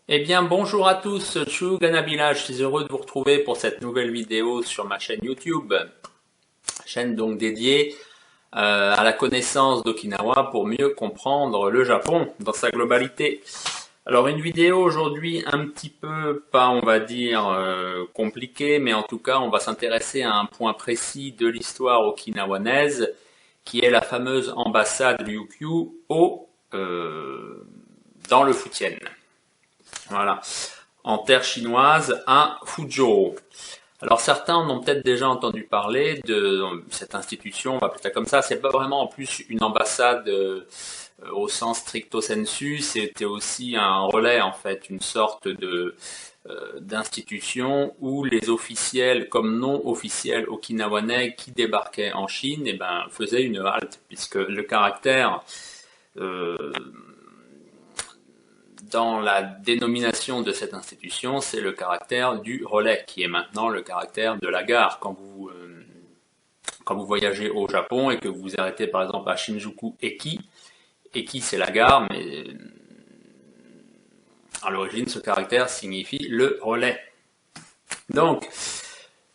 Eh bien, bonjour à tous, Chu Ganabila, je suis heureux de vous retrouver pour cette nouvelle vidéo sur ma chaîne YouTube, chaîne donc dédiée à la connaissance d'Okinawa pour mieux comprendre le Japon dans sa globalité. Alors une vidéo aujourd'hui un petit peu, pas on va dire compliquée, mais en tout cas on va s'intéresser à un point précis de l'histoire okinawanaise, qui est la fameuse ambassade Ryukyu dans le Fujian. Voilà, en terre chinoise à Fuzhou. Alors certains en ont peut-être déjà entendu parler de cette institution, on va appeler ça comme ça. C'est pas vraiment en plus une ambassade au sens stricto sensu, c'était aussi un relais en fait, une sorte de d'institution où les officiels comme non officiels okinawanais qui débarquaient en Chine, faisaient une halte, puisque le caractère euh, dans la dénomination de cette institution, c'est le caractère du relais, qui est maintenant le caractère de la gare. Quand vous voyagez au Japon et que vous vous arrêtez par exemple à Shinjuku Eki, Eki c'est la gare, mais à l'origine ce caractère signifie le relais. Donc,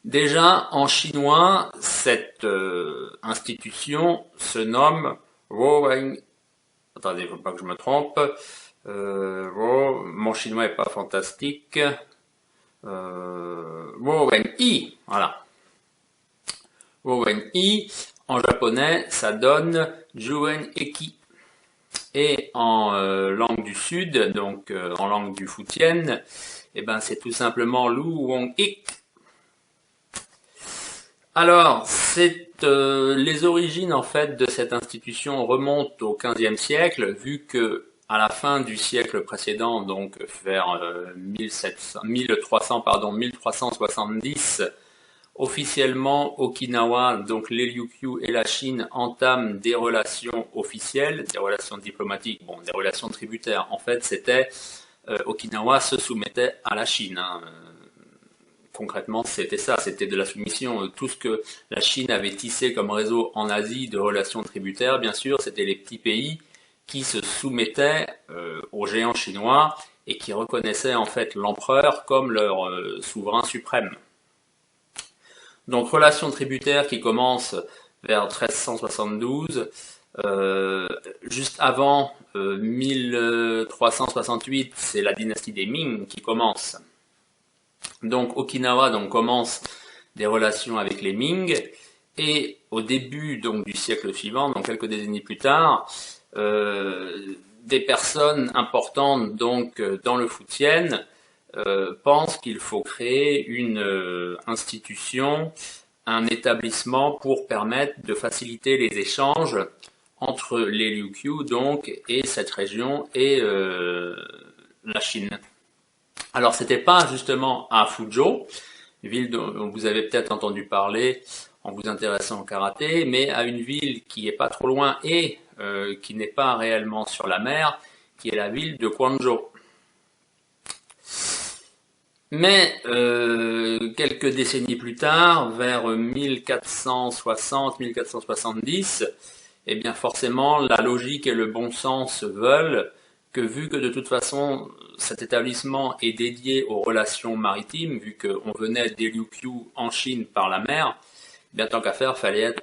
déjà en chinois, cette institution se nomme Ruowen. Attendez, il ne faut pas que je me trompe. Mon chinois est pas fantastique. Rowen-i, voilà. Rowen-i, en japonais, ça donne Juen-eki. Et en langue du sud, donc en langue du Fujian, c'est tout simplement Lu Wong-ik. Alors, les origines en fait de cette institution remontent au XVe siècle, vu que à la fin du siècle précédent, donc vers 1370, officiellement Okinawa, donc les Ryukyu et la Chine entament des relations officielles, des relations diplomatiques, bon, des relations tributaires. En fait, Okinawa se soumettait à la Chine. Concrètement, c'était ça, c'était de la soumission. Tout ce que la Chine avait tissé comme réseau en Asie de relations tributaires, bien sûr, c'était les petits pays qui se soumettaient aux géants chinois et qui reconnaissaient en fait l'empereur comme leur souverain suprême. Donc, relations tributaires qui commencent vers 1372, juste avant 1368, c'est la dynastie des Ming qui commence. Donc Okinawa commence des relations avec les Ming, et au début donc du siècle suivant, donc quelques décennies plus tard, des personnes importantes donc dans le Fujian pensent qu'il faut créer une institution, un établissement pour permettre de faciliter les échanges entre les Ryukyu donc et cette région et la Chine. Alors, c'était pas justement à Fuzhou, ville dont vous avez peut-être entendu parler en vous intéressant au karaté, mais à une ville qui est pas trop loin et qui n'est pas réellement sur la mer, qui est la ville de Guangzhou. Mais quelques décennies plus tard, vers 1460-1470, eh bien forcément, la logique et le bon sens veulent que, vu que de toute façon cet établissement est dédié aux relations maritimes, vu qu'on venait des Ryukyu en Chine par la mer, bien tant qu'à faire, fallait être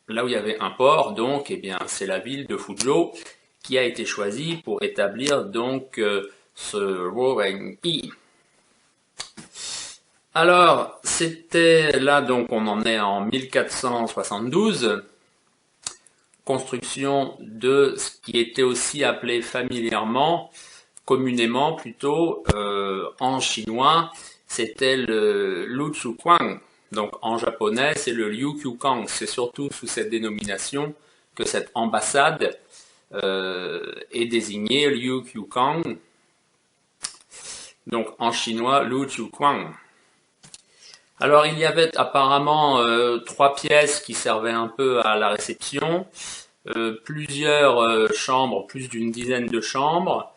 là où il y avait un port, donc c'est la ville de Fuzhou qui a été choisie pour établir donc ce Rowen-i. Alors, c'était là, donc on en est en 1472, construction de ce qui était aussi appelé familièrement, communément plutôt, en chinois, c'était le Luchukwang. Donc en japonais, c'est le Ryukyukan. C'est surtout sous cette dénomination que cette ambassade est désignée Ryukyukan. Donc en chinois, Luchukwang. Alors il y avait apparemment 3 pièces qui servaient un peu à la réception, plusieurs chambres, plus d'une dizaine de chambres,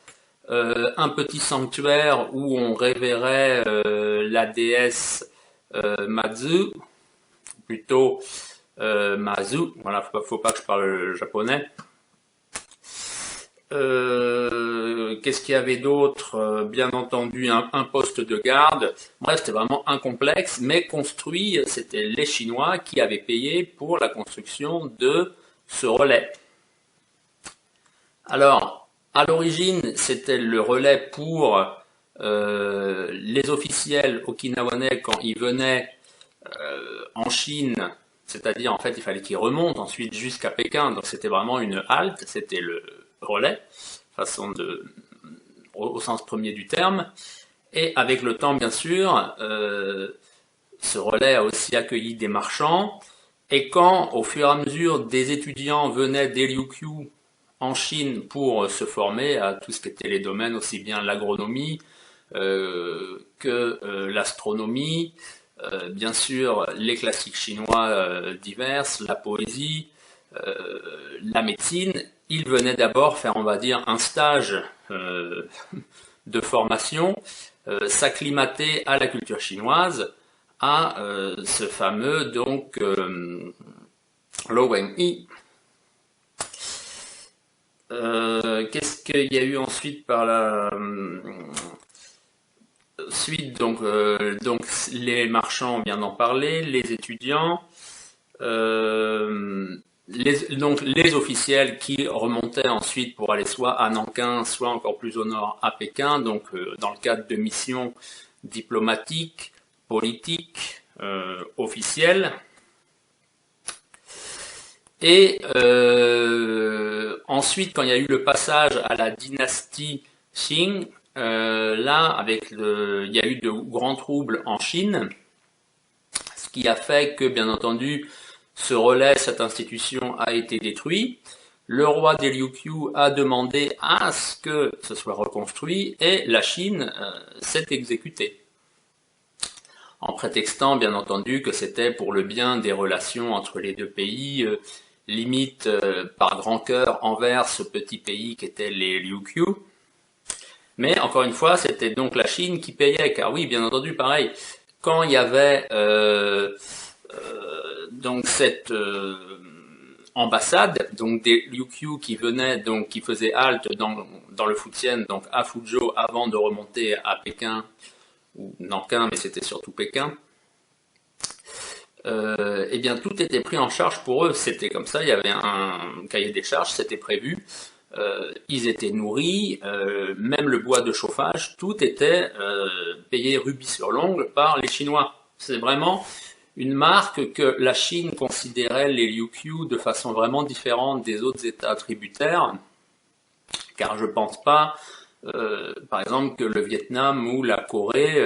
un petit sanctuaire où on révérait la déesse Mazu, plutôt Mazu, voilà, faut pas que je parle japonais. qu'est-ce qu'il y avait d'autre? Bien entendu, un poste de garde. Bref, c'était vraiment un complexe, mais construit, c'était les Chinois qui avaient payé pour la construction de ce relais. Alors, à l'origine, c'était le relais pour les officiels okinawanais quand ils venaient en Chine, c'est-à-dire en fait il fallait qu'ils remontent ensuite jusqu'à Pékin, donc c'était vraiment une halte, c'était le relais, façon de, au sens premier du terme, et avec le temps bien sûr, ce relais a aussi accueilli des marchands, et quand au fur et à mesure des étudiants venaient des Ryukyu en Chine pour se former à tout ce qui était les domaines, aussi bien l'agronomie que l'astronomie, bien sûr les classiques chinois divers, la poésie, la médecine. Ils venaient d'abord faire, on va dire, un stage de formation, s'acclimater à la culture chinoise, à ce fameux donc Lo Wen Yi. Qu'est-ce qu'il y a eu ensuite par la suite? Donc les marchands, on vient d'en parler, les étudiants, donc les officiels qui remontaient ensuite pour aller soit à Nankin, soit encore plus au nord à Pékin, donc dans le cadre de missions diplomatiques, politiques, officielles. Et ensuite, quand il y a eu le passage à la dynastie Qing, là, il y a eu de grands troubles en Chine, ce qui a fait que, bien entendu, ce relais, cette institution a été détruit. Le roi des Ryukyu a demandé à ce que ce soit reconstruit et la Chine s'est exécutée, en prétextant bien entendu que c'était pour le bien des relations entre les deux pays, limite par grand cœur envers ce petit pays qu'étaient les Ryukyu. Mais encore une fois, c'était donc la Chine qui payait, car oui, bien entendu, pareil, quand il y avait donc cette ambassade, donc des Ryukyu qui venaient, donc qui faisaient halte dans le Fujian, donc à Fuzhou, avant de remonter à Pékin ou Nankin, mais c'était surtout Pékin. Eh bien tout était pris en charge pour eux, c'était comme ça, il y avait un cahier des charges, c'était prévu, ils étaient nourris, même le bois de chauffage, tout était payé rubis sur l'ongle par les Chinois. C'est vraiment une marque que la Chine considérait les Ryukyu de façon vraiment différente des autres États tributaires, car je pense pas par exemple que le Vietnam ou la Corée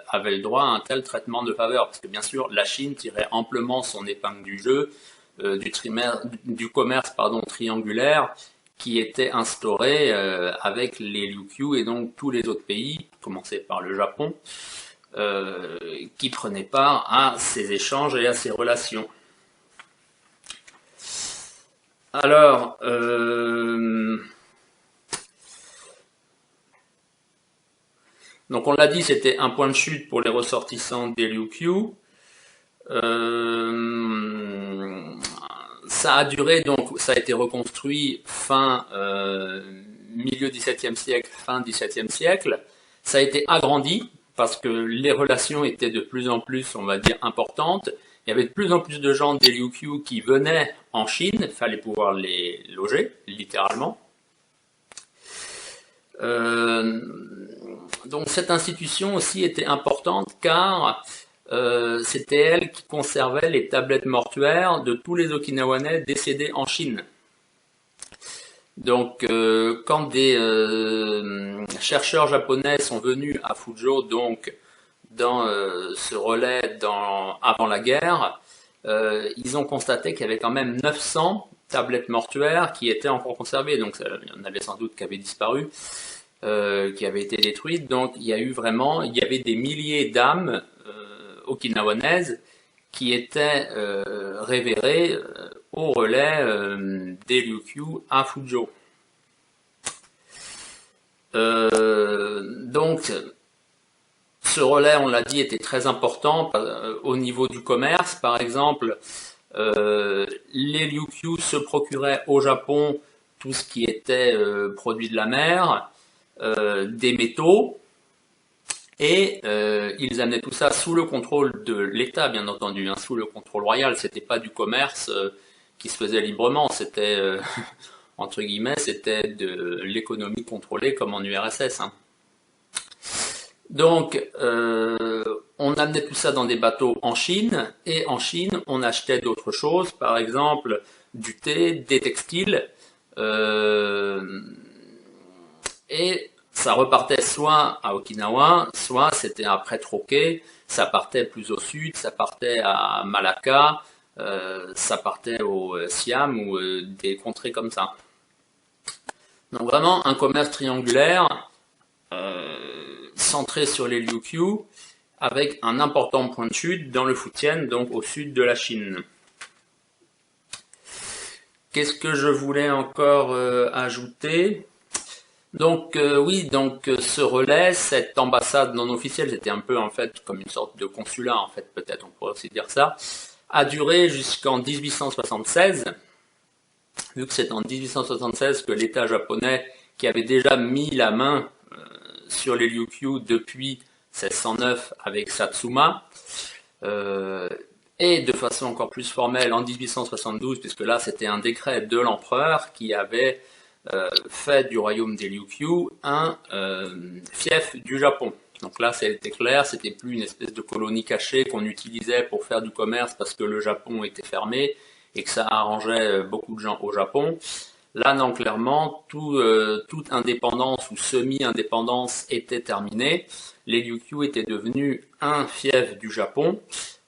avaient le droit à un tel traitement de faveur, parce que bien sûr la Chine tirait amplement son épingle du jeu du commerce triangulaire qui était instauré avec les Ryukyu et donc tous les autres pays, à commencer par le Japon, qui prenaient part à ces échanges et à ces relations. Alors, donc on l'a dit, c'était un point de chute pour les ressortissants des Ryukyu. Ça a duré, donc ça a été reconstruit fin milieu XVIIe siècle, fin XVIIe siècle. Ça a été agrandi parce que les relations étaient de plus en plus, on va dire, importantes. Il y avait de plus en plus de gens des Ryukyu qui venaient en Chine, il fallait pouvoir les loger, littéralement. Donc cette institution aussi était importante car c'était elle qui conservait les tablettes mortuaires de tous les Okinawanais décédés en Chine. Donc quand des chercheurs japonais sont venus à Fuzhou, donc dans ce relais avant la guerre, ils ont constaté qu'il y avait quand même 900 tablettes mortuaires qui étaient encore conservées, donc il y en avait sans doute qui avaient disparu, qui avaient été détruites. Donc il y avait des milliers d'âmes okinawanaises qui étaient révérées au relais des Ryukyu à Fuzhou. Donc ce relais, on l'a dit, était très important au niveau du commerce. Par exemple, les Ryukyu se procuraient au Japon tout ce qui était produit de la mer. des métaux, et ils amenaient tout ça sous le contrôle de l'État, bien entendu, hein, sous le contrôle royal. C'était pas du commerce qui se faisait librement, c'était entre guillemets, c'était de l'économie contrôlée comme en URSS. Hein. Donc, on amenait tout ça dans des bateaux en Chine, et en Chine, on achetait d'autres choses, par exemple du thé, des textiles, et ça repartait soit à Okinawa, soit c'était après troqué, ça partait plus au sud, ça partait à Malacca, ça partait au Siam ou des contrées comme ça. Donc vraiment un commerce triangulaire centré sur les Ryukyu avec un important point de chute dans le Fujian, donc au sud de la Chine. Qu'est-ce que je voulais encore ajouter? Donc oui, donc ce relais, cette ambassade non officielle, c'était un peu en fait comme une sorte de consulat en fait, peut-être on pourrait aussi dire ça, a duré jusqu'en 1876, vu que c'est en 1876 que l'État japonais, qui avait déjà mis la main sur les Ryukyu depuis 1609 avec Satsuma, et de façon encore plus formelle en 1872, puisque là c'était un décret de l'empereur qui avait fait du royaume des Ryukyu un fief du Japon. Donc là c'était clair, c'était plus une espèce de colonie cachée qu'on utilisait pour faire du commerce parce que le Japon était fermé et que ça arrangeait beaucoup de gens au Japon. Là non, clairement, toute indépendance ou semi-indépendance était terminée. Les Ryukyu étaient devenus un fief du Japon.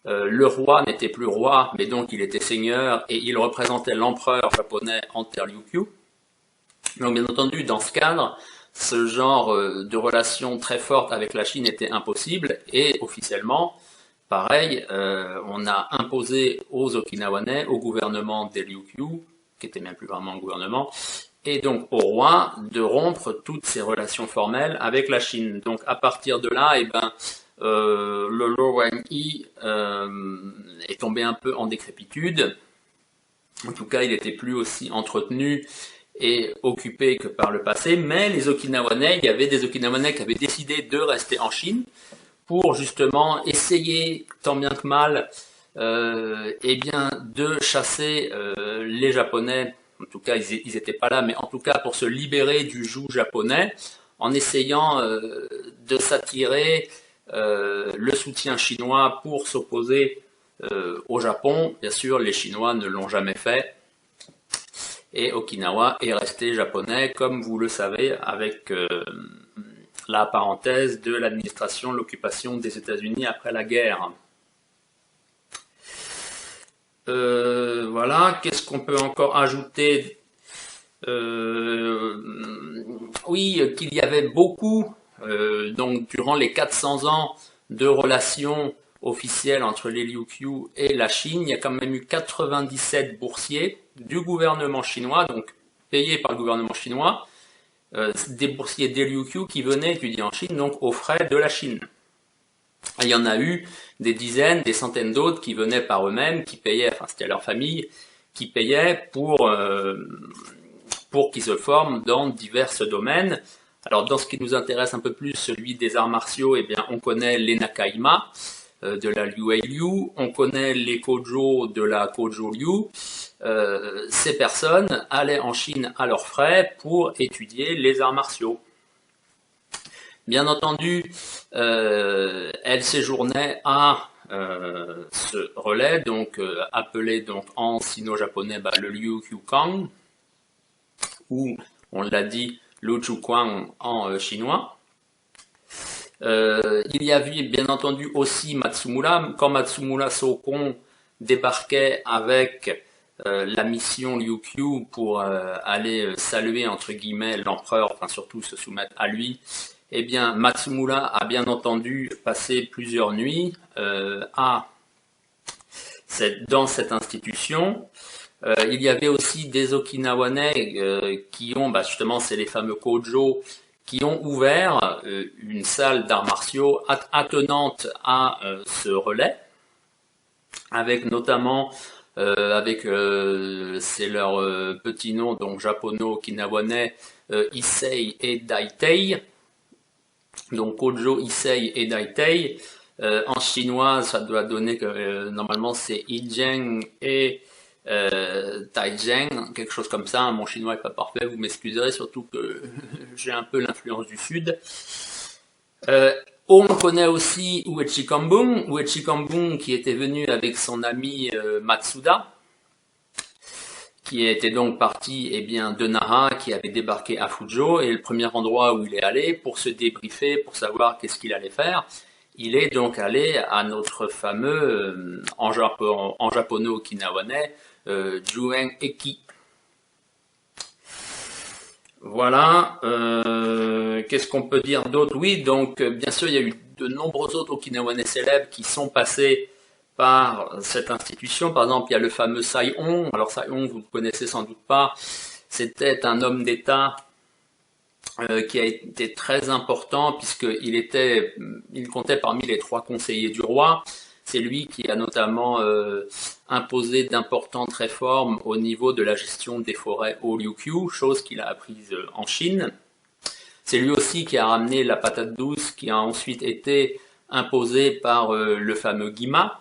Le roi n'était plus roi, mais donc il était seigneur et il représentait l'empereur japonais en terre Ryukyu. Donc bien entendu, dans ce cadre, ce genre de relation très forte avec la Chine était impossible, et officiellement, pareil, on a imposé aux Okinawanais, au gouvernement des Ryukyu, qui était même plus vraiment un gouvernement, et donc au roi de rompre toutes ces relations formelles avec la Chine. Donc à partir de là, eh ben, le Lou Wang-Yi est tombé un peu en décrépitude. En tout cas, il n'était plus aussi entretenu et occupé que par le passé, mais les Okinawanais, il y avait des Okinawanais qui avaient décidé de rester en Chine pour justement essayer, tant bien que mal, eh bien, de chasser les Japonais. En tout cas, ils n'étaient pas là, mais en tout cas pour se libérer du joug japonais, en essayant de s'attirer le soutien chinois pour s'opposer au Japon. Bien sûr, les Chinois ne l'ont jamais fait. Et Okinawa est resté japonais, comme vous le savez, avec la parenthèse de l'administration, l'occupation des États-Unis après la guerre. Voilà, qu'est-ce qu'on peut encore ajouter? Oui, qu'il y avait beaucoup, donc durant les 400 ans de relations officielles entre les Ryukyu et la Chine, il y a quand même eu 97 boursiers du gouvernement chinois, donc payés par le gouvernement chinois, des boursiers des Ryukyu qui venaient étudier en Chine, donc aux frais de la Chine. Et il y en a eu des dizaines, des centaines d'autres qui venaient par eux-mêmes, qui payaient, enfin c'était leur famille, qui payaient pour qu'ils se forment dans divers domaines. Alors dans ce qui nous intéresse un peu plus, celui des arts martiaux, eh bien on connaît les Nakaima de la Liu Liu, on connaît les Kojo de la Kojo Liu. Ces personnes allaient en Chine à leurs frais pour étudier les arts martiaux. Bien entendu, elles séjournaient à ce relais, donc appelé donc en sino-japonais le Ryukyukan, ou on l'a dit Lu Chuquan en chinois. Il y avait bien entendu aussi Matsumura. Quand Matsumura Sokon débarquait avec la mission Ryukyu pour aller saluer entre guillemets l'empereur, enfin surtout se soumettre à lui, eh bien Matsumura a bien entendu passé plusieurs nuits dans cette institution. Il y avait aussi des Okinawanais qui ont, justement c'est les fameux Kojo, qui ont ouvert une salle d'arts martiaux attenante à ce relais, avec notamment, c'est leur petit nom, donc japono-okinawanais, Issei et Daitei. Donc Kojo, Issei et Daitei. En chinois, ça doit donner que normalement c'est Yijing et Taizheng, quelque chose comme ça. Mon chinois est pas parfait, vous m'excuserez, surtout que j'ai un peu l'influence du sud. On connaît aussi Uechi Kambun qui était venu avec son ami Matsuda, qui était donc parti de Nara, qui avait débarqué à Fuzhou, et le premier endroit où il est allé pour se débriefer, pour savoir qu'est-ce qu'il allait faire, il est donc allé à notre fameux, en japono-okinawanais, Juin Eki. Voilà, qu'est-ce qu'on peut dire d'autre? Oui, donc bien sûr, il y a eu de nombreux autres okinawanais célèbres qui sont passés par cette institution. Par exemple, il y a le fameux Sai-on. Alors Sai-on, vous ne connaissez sans doute pas, c'était un homme d'État qui a été très important puisqu'il comptait parmi les 3 conseillers du roi. C'est lui qui a notamment imposé d'importantes réformes au niveau de la gestion des forêts au Ryukyu, chose qu'il a apprise en Chine. C'est lui aussi qui a ramené la patate douce qui a ensuite été imposée par le fameux Gima.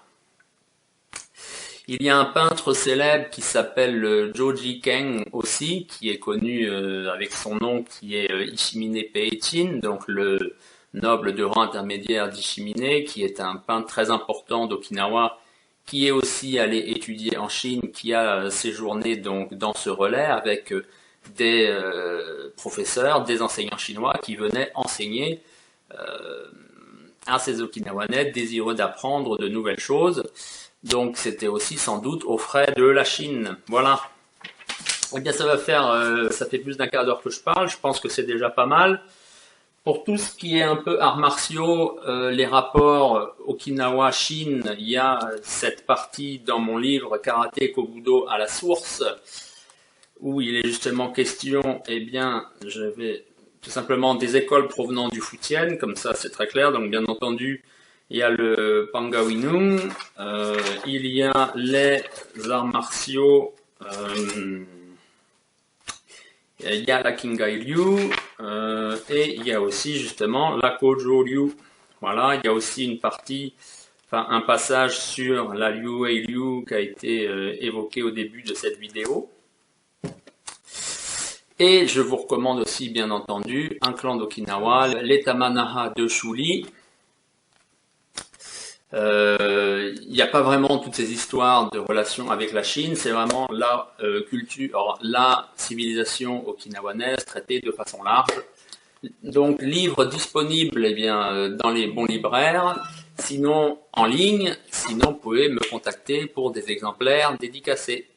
Il y a un peintre célèbre qui s'appelle Joji Keng aussi, qui est connu avec son nom qui est Ishimine Peichin, donc le noble de rang intermédiaire d'Ishimine, qui est un peintre très important d'Okinawa, qui est aussi allé étudier en Chine, qui a séjourné donc dans ce relais avec des professeurs, des enseignants chinois qui venaient enseigner à ces Okinawanais désireux d'apprendre de nouvelles choses. Donc c'était aussi sans doute aux frais de la Chine. Voilà. Eh bien ça fait plus d'un quart d'heure que je parle, je pense que c'est déjà pas mal. Pour tout ce qui est un peu arts martiaux, les rapports Okinawa-Chine, il y a cette partie dans mon livre Karaté Kobudo à la source, où il est justement question, je vais tout simplement des écoles provenant du Fujian, comme ça c'est très clair, donc bien entendu, il y a le Pangawinung, il y a les arts martiaux, il y a la Kingai-ryu, et il y a aussi justement la Kojo-ryu. Voilà, il y a aussi une partie, un passage sur la Ryuei-ryu qui a été évoqué au début de cette vidéo. Et je vous recommande aussi, bien entendu, un clan d'Okinawa, les Tamanaha de Shuri. Il n'y a pas vraiment toutes ces histoires de relations avec la Chine, c'est vraiment la culture, la civilisation okinawanaise traitée de façon large. Donc livre disponible dans les bons libraires, sinon en ligne, sinon vous pouvez me contacter pour des exemplaires dédicacés.